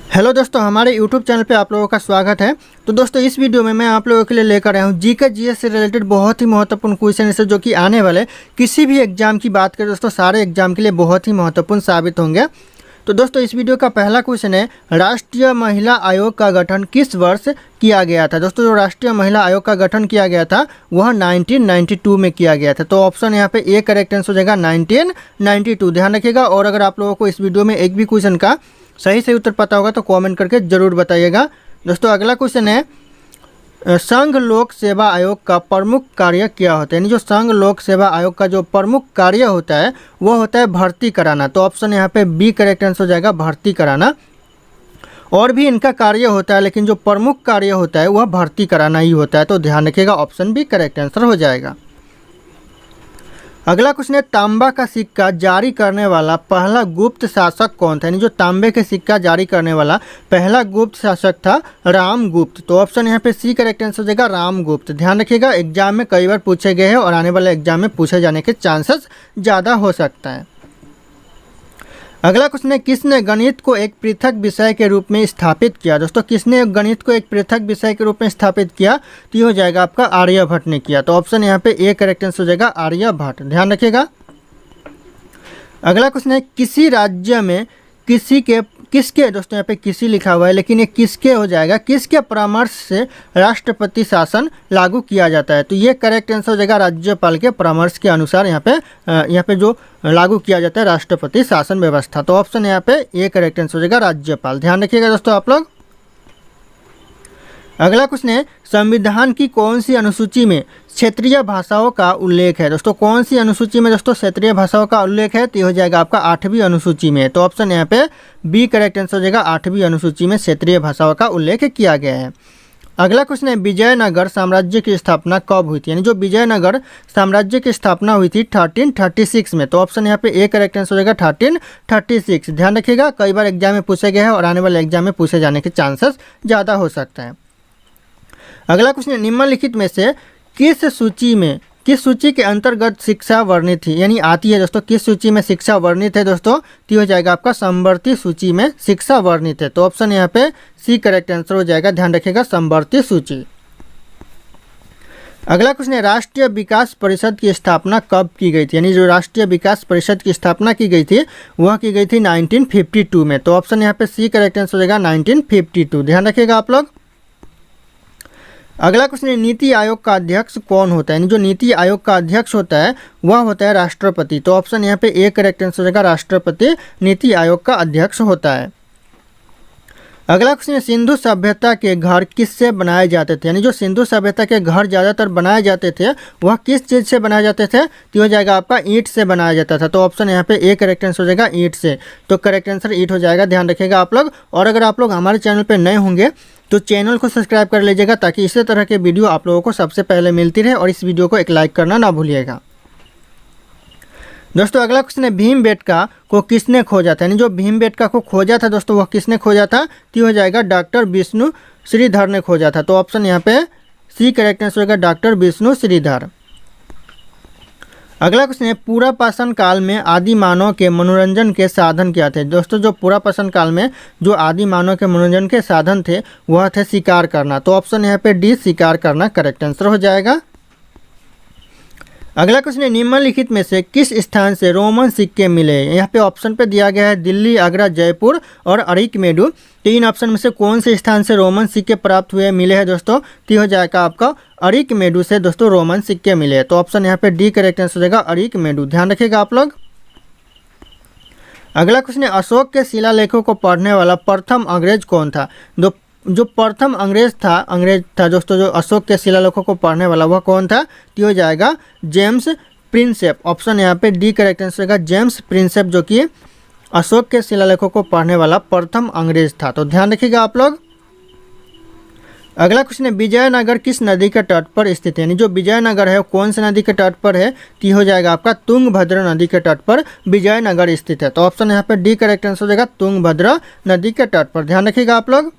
Hello दोस्तों, हमारे YouTube channel पे आप लोगों का स्वागत है। तो दोस्तों, इस वीडियो में मैं आप लोगों के लिए लेकर आया हूँ जीके जीएस से रिलेटेड बहुत ही महत्वपूर्ण क्वेश्चन से जो कि आने वाले किसी भी एग्जाम की बात करें दोस्तों, सारे एग्जाम के लिए बहुत ही महत्वपूर्ण साबित होंगे। तो दोस्तों, इस वीडियो का पहला क्वेश्चन है, राष्ट्रीय महिला आयोग का गठन किस वर्ष किया गया था। दोस्तों, जो राष्ट्रीय महिला आयोग का गठन किया गया था वह 1992 में किया गया था। तो ऑप्शन यहाँ पे ए करेक्ट आंसर हो जाएगा 1992। ध्यान रखिएगा। और अगर आप लोगों को इस वीडियो में एक भी क्वेश्चन का सही उत्तर पता होगा तो कमेंट करके ज़रूर बताइएगा। दोस्तों, अगला क्वेश्चन है, संघ लोक सेवा आयोग का प्रमुख कार्य क्या होता है। यानी जो संघ लोक सेवा आयोग का जो प्रमुख कार्य होता है वो होता है भर्ती कराना। तो ऑप्शन यहाँ पे बी करेक्ट आंसर हो जाएगा, भर्ती कराना। और भी इनका कार्य होता है लेकिन जो प्रमुख कार्य होता है वह भर्ती कराना ही होता है। तो ध्यान रखिएगा, ऑप्शन बी करेक्ट आंसर हो जाएगा। अगला क्वेश्चन है, तांबा का सिक्का जारी करने वाला पहला गुप्त शासक कौन था। यानी जो तांबे के सिक्का जारी करने वाला पहला गुप्त शासक था रामगुप्त। तो ऑप्शन यहाँ पे सी करेक्ट आंसर हो जाएगा, रामगुप्त। ध्यान रखिएगा, एग्जाम में कई बार पूछे गए हैं और आने वाले एग्जाम में पूछे जाने के चांसेस ज़्यादा हो सकता है। अगला क्वेश्चन है, किसने गणित को एक पृथक विषय के रूप में स्थापित किया। दोस्तों, किसने गणित को एक पृथक विषय के रूप में स्थापित किया, तो ये हो जाएगा आपका आर्यभट्ट ने किया। तो ऑप्शन यहाँ पे ए करेक्ट आंसर हो जाएगा, आर्यभट्ट। ध्यान रखिएगा। अगला क्वेश्चन है, किसी राज्य में किसके दोस्तों यहाँ पे किसी लिखा हुआ है लेकिन ये किसके हो जाएगा, किसके परामर्श से राष्ट्रपति शासन लागू किया जाता है। तो ये करेक्ट आंसर हो जाएगा, राज्यपाल के परामर्श के अनुसार यहाँ पे जो लागू किया जाता है राष्ट्रपति शासन व्यवस्था। तो ऑप्शन यहाँ पे ये करेक्ट आंसर हो जाएगा, राज्यपाल। ध्यान रखिएगा दोस्तों आप लोग। अगला क्वेश्चन है, संविधान की कौन सी अनुसूची में क्षेत्रीय भाषाओं का उल्लेख है। दोस्तों, कौन सी अनुसूची में दोस्तों क्षेत्रीय भाषाओं का उल्लेख है, तो ये हो जाएगा आपका 8वीं अनुसूची में। तो ऑप्शन यहाँ पे बी करेक्ट आंसर हो जाएगा, 8वीं अनुसूची में क्षेत्रीय भाषाओं का उल्लेख किया गया है। अगला क्वेश्चन है, विजयनगर साम्राज्य की स्थापना कब हुई थी। यानी जो विजयनगर साम्राज्य की स्थापना हुई थी 1336 में। तो ऑप्शन यहाँ पे ए करेक्ट आंसर हो जाएगा, 1336। ध्यान रखिएगा, कई बार एग्जाम में पूछे गए हैं और आने वाले एग्जाम में पूछे जाने के चांसेस ज़्यादा हो सकते हैं। अगला क्वेश्चन, निम्नलिखित में से किस सूची के अंतर्गत शिक्षा वर्णित थी, यानी आती है। दोस्तों, किस सूची में शिक्षा वर्णित है दोस्तों, तो हो जाएगा आपका समवर्ती सूची में शिक्षा वर्णित है। तो ऑप्शन यहाँ पे सी करेक्ट आंसर हो जाएगा। ध्यान रखिएगा, समवर्ती सूची। अगला क्वेश्चन है, राष्ट्रीय विकास परिषद की स्थापना कब की गई थी। यानी जो राष्ट्रीय विकास परिषद की स्थापना की गई थी वह की गई थी 1952 में। तो ऑप्शन यहाँ पे सी करेक्ट आंसर हो जाएगा, 1952। ध्यान रखिएगा आप लोग। अगला क्वेश्चन है, नीति आयोग का अध्यक्ष कौन होता है। यानी जो नीति आयोग का अध्यक्ष होता है वह होता है राष्ट्रपति। तो ऑप्शन यहाँ पे ए करेक्ट आंसर हो जाएगा, राष्ट्रपति नीति आयोग का अध्यक्ष होता है। अगला क्वेश्चन है, सिंधु सभ्यता के घर किससे बनाए जाते थे। यानी जो सिंधु सभ्यता के घर ज़्यादातर बनाए जाते थे वह किस चीज़ से बनाए जाते थे, तो हो जाएगा आपका ईंट से बनाया जाता था। तो ऑप्शन यहाँ पे ए करेक्ट आंसर हो जाएगा, ईंट से। तो करेक्ट आंसर ईंट हो जाएगा। ध्यान रखिएगा आप लोग। और अगर आप लोग हमारे चैनल पर नए होंगे तो चैनल को सब्सक्राइब कर लीजिएगा ताकि इसी तरह के वीडियो आप लोगों को सबसे पहले मिलती रहे। और इस वीडियो को एक लाइक करना ना भूलिएगा। दोस्तों, अगला क्वेश्चन है, भीमबेटका को किसने खोजा था। यानी जो भीमबेटका को खोजा था दोस्तों वह किसने खोजा था, तो हो जाएगा डॉक्टर विष्णु श्रीधर ने खोजा था। तो ऑप्शन यहाँ पे सी करेक्ट आंसर होगा, डॉक्टर विष्णु श्रीधर। अगला क्वेश्चन है, पूरा पाषाण काल में आदि मानव के मनोरंजन के साधन क्या थे। दोस्तों, जो पूरा पाषाण काल में जो आदि मानव के मनोरंजन के साधन थे वह थे शिकार करना। तो ऑप्शन यहाँ पे डी शिकार करना करेक्ट आंसर हो जाएगा। अगला क्वेश्चन है, निम्नलिखित में से किस स्थान से रोमन सिक्के मिले। यहाँ पे ऑप्शन पे दिया गया है दिल्ली, आगरा, जयपुर और अरिकमेडु। तीन ऑप्शन में से कौन से स्थान से रोमन सिक्के प्राप्त हुए मिले हैं दोस्तों, तो हो जाएगा आपका अरिकमेडु से दोस्तों रोमन सिक्के मिले हैं। तो ऑप्शन यहाँ पे डी करेक्ट आंसर हो जाएगा, अरिकमेडु। ध्यान रखिएगा आप लोग। अगला क्वेश्चन है, अशोक के शिलालेखों को पढ़ने वाला प्रथम अंग्रेज कौन था। जो प्रथम अंग्रेज था दोस्तों, जो अशोक के शिलालेखों को पढ़ने वाला वह कौन था, तो हो जाएगा जेम्स प्रिंसेप। ऑप्शन यहाँ पे डी करेक्ट आंसर होगा, जेम्स प्रिंसेप, जो कि अशोक के शिलालेखों को पढ़ने वाला प्रथम अंग्रेज था। तो ध्यान रखिएगा आप लोग। अगला क्वेश्चन है, विजयनगर किस नदी के तट पर स्थित है। यानी जो विजयनगर है वो कौन सी नदी के तट पर है, तो हो जाएगा आपका तुंगभद्रा नदी के तट पर विजयनगर स्थित है। तो ऑप्शन यहाँ पे डी करेक्ट आंसर हो जाएगा, तुंगभद्रा नदी के तट पर। ध्यान रखिएगा आप लोग।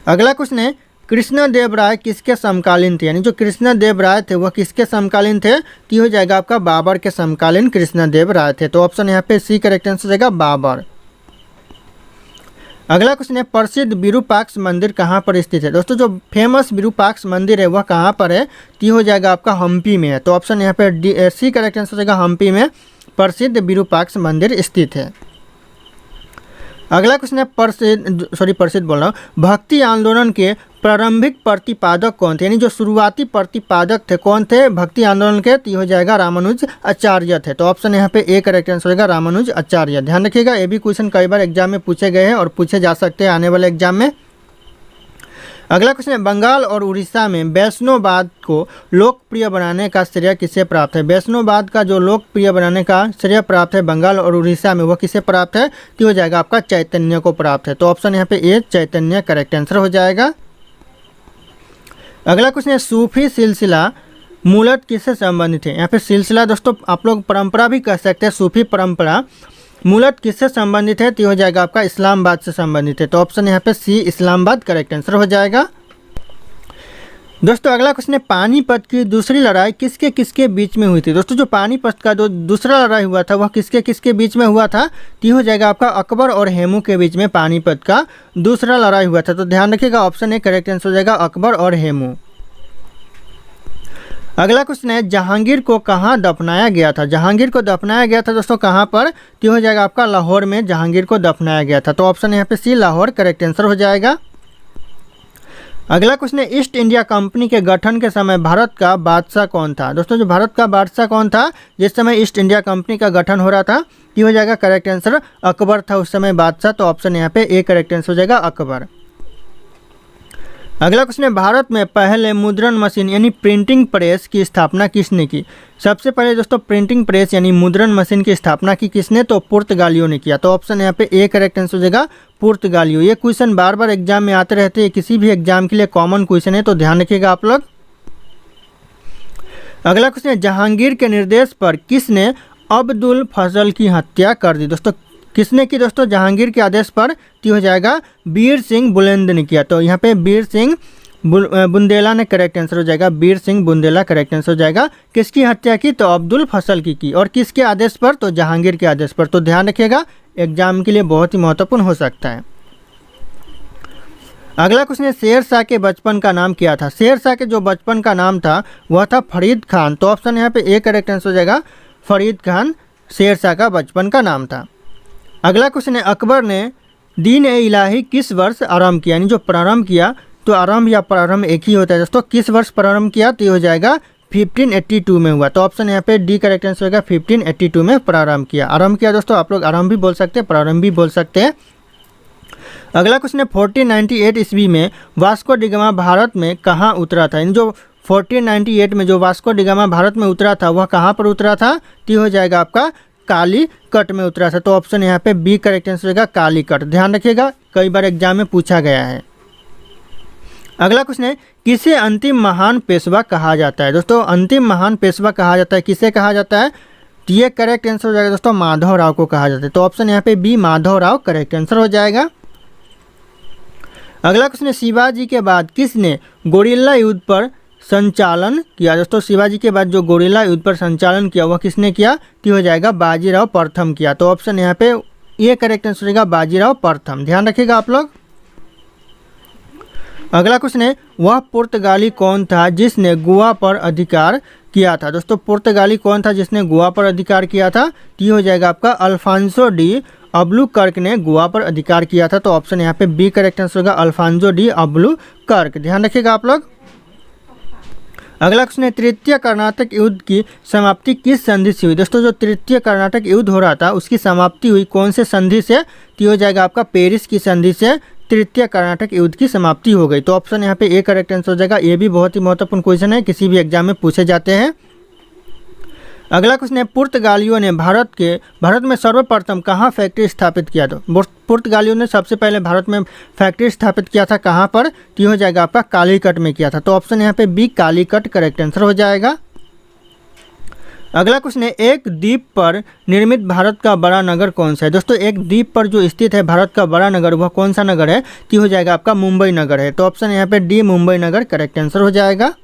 अगला क्वेश्चन है, कृष्णदेव राय किसके समकालीन थे। यानी जो कृष्णदेव राय थे वह किसके समकालीन थे, तो हो जाएगा आपका बाबर के समकालीन कृष्णदेव राय थे। तो ऑप्शन यहाँ पे सी करेक्ट आंसर हो जाएगा, बाबर। अगला क्वेश्चन है प्रसिद्ध विरूपाक्ष मंदिर कहाँ पर स्थित है। दोस्तों जो फेमस विरूपाक्ष मंदिर है वह कहाँ पर है, तो ये हो जाएगा आपका हम्पी में है। तो ऑप्शन यहाँ पे सी करेक्ट आंसर हो जाएगा, हम्पी में प्रसिद्ध विरूपाक्ष मंदिर स्थित है। अगला क्वेश्चन है प्रसिद्ध बोल रहा हूँ, भक्ति आंदोलन के प्रारंभिक प्रतिपादक कौन थे, यानी जो शुरुआती प्रतिपादक थे कौन थे भक्ति आंदोलन के, तो ये हो जाएगा रामानुज आचार्य थे। तो ऑप्शन यहाँ पे ए करेक्ट आंसर हो जाएगा रामानुज आचार्य। ध्यान रखिएगा, ये भी क्वेश्चन कई बार एग्जाम में पूछे गए हैं और पूछे जा सकते हैं आने वाले एग्जाम में। अगला क्वेश्चन है बंगाल और उड़ीसा में वैष्णववाद को लोकप्रिय बनाने का श्रेय किसे प्राप्त है। वैष्णववाद का जो लोकप्रिय बनाने का श्रेय प्राप्त है बंगाल और उड़ीसा में, वह किसे प्राप्त है, तो हो जाएगा आपका चैतन्य को प्राप्त है। तो ऑप्शन यहाँ पे ए चैतन्य करेक्ट आंसर हो जाएगा। अगला क्वेश्चन है सूफी सिलसिला मूलत किससे संबंधित है। यहाँ पे सिलसिला दोस्तों आप लोग परंपरा भी कह सकते हैं, सूफी परंपरा मूलत किससे संबंधित है, तो हो जाएगा आपका इस्लामाबाद से संबंधित है। तो ऑप्शन यहाँ पे सी इस्लामाबाद करेक्ट आंसर हो जाएगा। दोस्तों अगला क्वेश्चन है पानीपत की दूसरी लड़ाई किसके किसके बीच में हुई थी। दोस्तों जो पानीपत का जो दूसरा लड़ाई हुआ था वह किसके किसके बीच में हुआ था, तो हो जाएगा आपका अकबर और हेमू के बीच में पानीपत का दूसरा लड़ाई हुआ था। तो ध्यान रखिएगा ऑप्शन ए करेक्ट आंसर हो जाएगा अकबर और हेमू। अगला क्वेश्चन है जहांगीर को कहाँ दफनाया गया था। जहांगीर को दफनाया गया था दोस्तों कहाँ पर, तो हो जाएगा आपका लाहौर में जहांगीर को दफनाया गया था। तो ऑप्शन यहाँ पे सी लाहौर करेक्ट आंसर हो जाएगा। अगला क्वेश्चन है ईस्ट इंडिया कंपनी के गठन के समय भारत का बादशाह कौन था। दोस्तों जो भारत का बादशाह कौन था जिस समय ईस्ट इंडिया कंपनी का गठन हो रहा था, ये हो जाएगा करेक्ट आंसर अकबर था उस समय बादशाह। तो ऑप्शन यहाँ पे ए करेक्ट आंसर हो जाएगा अकबर। अगला क्वेश्चन है भारत में पहले मुद्रण मशीन यानी प्रिंटिंग प्रेस की स्थापना किसने की। सबसे पहले दोस्तों प्रिंटिंग प्रेस यानी मुद्रण मशीन की स्थापना की किसने, तो पुर्तगालियों ने किया। तो ऑप्शन यहाँ पे ए करेक्ट आंसर हो जाएगा पुर्तगालियों। ये क्वेश्चन बार बार एग्जाम में आते रहते हैं, किसी भी एग्जाम के लिए कॉमन क्वेश्चन है, तो ध्यान रखिएगा आप लोग। अगला क्वेश्चन है जहांगीर के निर्देश पर किसने अब्दुल फजल की हत्या कर दी। दोस्तों किसने की, दोस्तों जहांगीर के आदेश पर, तो हो जाएगा वीर सिंह बुलंद ने किया। तो यहाँ पे वीर सिंह बुंदेला ने करेक्ट आंसर हो जाएगा, वीर सिंह बुंदेला करेक्ट आंसर हो जाएगा। किसकी हत्या की, तो अब्दुल फजल की और किसके आदेश पर, तो जहांगीर के आदेश पर। तो ध्यान रखिएगा एग्जाम के लिए बहुत ही महत्वपूर्ण हो सकता है। अगला क्वेश्चन है शेर शाह के बचपन का नाम क्या था। शेर शाह के जो बचपन का नाम था वह था फरीद खान। तो ऑप्शन यहाँ पे ए करेक्ट आंसर हो जाएगा फरीद खान शेर शाह का बचपन का नाम था। अगला क्वेश्चन है अकबर ने दीन ए इलाही किस वर्ष आरंभ किया, यानी जो प्रारंभ किया, तो आरंभ या प्रारंभ एक ही होता है दोस्तों। किस वर्ष प्रारंभ किया, तो ये हो जाएगा 1582 में हुआ। तो ऑप्शन यहाँ पे डी करेक्ट आंसर होगा 1582 में प्रारंभ किया। आरंभ किया दोस्तों आप लोग आरंभ भी बोल सकते हैं प्रारंभ भी बोल सकते हैं। अगला क्वेश्चन है 1498 ईस्वी में वास्को डिगामा भारत में कहाँ उतरा था। इन जो 1498 में जो वास्को डिगामा भारत में उतरा था वह कहाँ पर उतरा था, तो हो जाएगा आपका कालीकट में उतरा था। तो ऑप्शन यहाँ पे बी करेक्ट आंसर होगा कालीकट। ध्यान रखिएगा कई बार एग्जाम में पूछा गया है। अगला क्वेश्चन है किसे अंतिम महान पेशवा कहा जाता है। दोस्तों अंतिम महान पेशवा कहा जाता है, किसे कहा जाता है, तो ये करेक्ट आंसर हो जाएगा दोस्तों माधवराव को कहा जाता है। तो ऑप्शन यहाँ पे बी माधवराव करेक्ट आंसर हो जाएगा। अगला क्वेश्चन है शिवाजी के बाद किसने गोरिल्ला युद्ध पर संचालन किया। दोस्तों शिवाजी के बाद जो गोरिल्ला युद्ध पर संचालन किया वह किसने किया, तो हो जाएगा बाजीराव प्रथम किया। तो ऑप्शन यहाँ पे ये करेक्ट आंसर होगा बाजीराव प्रथम। ध्यान रखिएगा आप लोग। अगला क्वेश्चन है वह पुर्तगाली कौन था जिसने गोवा पर अधिकार किया था। दोस्तों पुर्तगाली कौन था जिसने गोवा पर अधिकार किया था, तो ये हो जाएगा आपका अल्फांसो डी अब्लुकर्क ने गोवा पर अधिकार किया था। तो ऑप्शन यहाँ पे बी करेक्ट आंसर होगा अल्फांसो डी अब्लुकर्क। ध्यान रखिएगा आप लोग। अगला क्वेश्चन है तृतीय कर्नाटक युद्ध की समाप्ति किस संधि से हुई। दोस्तों जो तृतीय कर्नाटक युद्ध हो रहा था उसकी समाप्ति हुई कौन से संधि से, तो हो जाएगा आपका पेरिस की संधि से तृतीय कर्नाटक युद्ध की समाप्ति हो गई। तो ऑप्शन यहाँ पे ए करेक्ट आंसर हो जाएगा। ये भी बहुत ही महत्वपूर्ण क्वेश्चन है, किसी भी एग्जाम में पूछे जाते हैं। अगला क्वेश्चन है पुर्तगालियों ने भारत में सर्वप्रथम कहाँ फैक्ट्री स्थापित किया। तो पुर्तगालियों ने सबसे पहले भारत में फैक्ट्री स्थापित किया था कहाँ पर, तो हो जाएगा आपका कालीकट में किया था। तो ऑप्शन यहाँ पे बी कालीकट करेक्ट आंसर हो जाएगा। अगला क्वेश्चन है एक द्वीप पर निर्मित भारत का बड़ा नगर कौन सा है। दोस्तों एक द्वीप पर जो स्थित है भारत का बड़ा नगर वह कौन सा नगर है, तो हो जाएगा आपका मुंबई नगर है। तो ऑप्शन यहाँ पे डी मुंबई नगर करेक्ट आंसर हो जाएगा।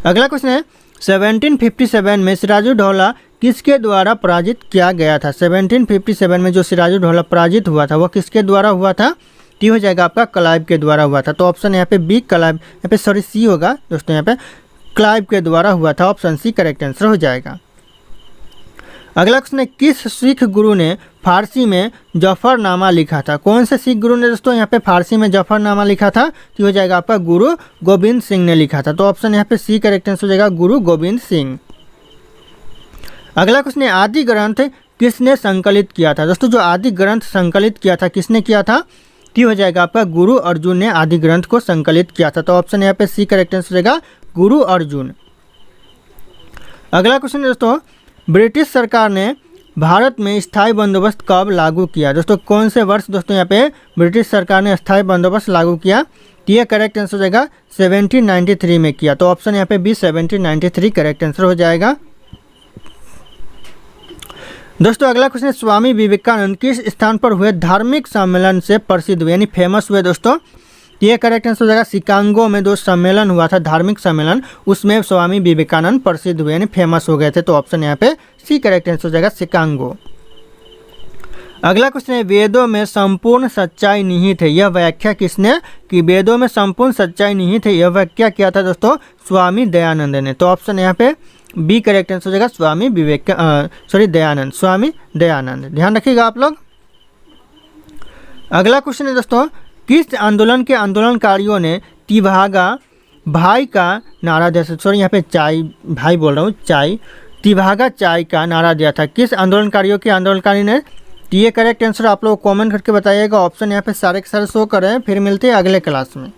अगला क्वेश्चन है 1757 में सिराजुद्दौला किसके द्वारा पराजित किया गया था? 1757 में जो सिराजुद्दौला पराजित हुआ था वो किसके द्वारा हुआ था? टी हो जाएगा आपका क्लाइव के द्वारा हुआ था। तो ऑप्शन यहाँ पे बी क्लाइव, यहाँ पे सॉरी सी होगा दोस्तों, यहाँ पे क्लाइव के द्वारा हुआ था। ऑप्शन सी करेक्ट आंसर हो जाएगा। अगला क्वेश्चन है, किस सिख गुरु ने फारसी में जफरनामा लिखा था? कौन से सिख गुरु ने दोस्तों यहाँ पे फारसी में जफरनामा लिखा था? तो हो जाएगा आपका गुरु गोविंद सिंह ने लिखा था। तो ऑप्शन यहाँ पे सी करेक्ट आंसर हो जाएगा, गुरु गोविंद सिंह। अगला क्वेश्चन है, आदि ग्रंथ किसने संकलित किया था? दोस्तों जो आदि ग्रंथ संकलित किया था किसने किया था? टी हो जाएगा आपका गुरु अर्जुन ने आदि ग्रंथ को संकलित किया था। तो ऑप्शन यहाँ पे सी करेक्ट आंसर हो जाएगा, गुरु अर्जुन। अगला क्वेश्चन दोस्तों, ब्रिटिश सरकार ने भारत में स्थायी बंदोबस्त कब लागू किया? दोस्तों कौन से वर्ष दोस्तों यहाँ पे ब्रिटिश सरकार ने स्थायी बंदोबस्त लागू किया? तो ये करेक्ट आंसर हो जाएगा 1793 में किया। तो ऑप्शन यहाँ पे बी 1793 करेक्ट आंसर हो जाएगा। दोस्तों अगला क्वेश्चन है, स्वामी विवेकानंद किस स्थान पर हुए धार्मिक सम्मेलन से प्रसिद्ध हुए यानी फेमस हुए? दोस्तों ये करेक्ट आंसर हो जाएगा, शिकागो में जो सम्मेलन हुआ था धार्मिक सम्मेलन, उसमें स्वामी विवेकानंद प्रसिद्ध हुए यानी फेमस हो गए थे। तो ऑप्शन यहाँ पे सी करेक्ट आंसर हो जाएगा, शिकागो। अगला क्वेश्चन है, वेदों में संपूर्ण सच्चाई निहित है, यह व्याख्या किसने कि? वेदों में संपूर्ण सच्चाई निहित है, यह व्याख्या किया था दोस्तों स्वामी दयानंद ने। तो ऑप्शन यहाँ पे बी करेक्ट आंसर हो जाएगा, स्वामी दयानंद, स्वामी दयानंद। ध्यान रखिएगा आप लोग। अगला क्वेश्चन है दोस्तों, किस आंदोलन के आंदोलनकारियों ने तिभागा भाई का नारा दिया? सॉरी यहाँ पे चाय भाई बोल रहा हूँ, चाय तिभागा चाय का नारा दिया था? किस आंदोलनकारियों के आंदोलनकारी ने? ये करेक्ट आंसर आप लोग कमेंट करके बताइएगा। ऑप्शन यहाँ पे सारे के सारे शो कर रहे हैं। फिर मिलते हैं अगले क्लास में।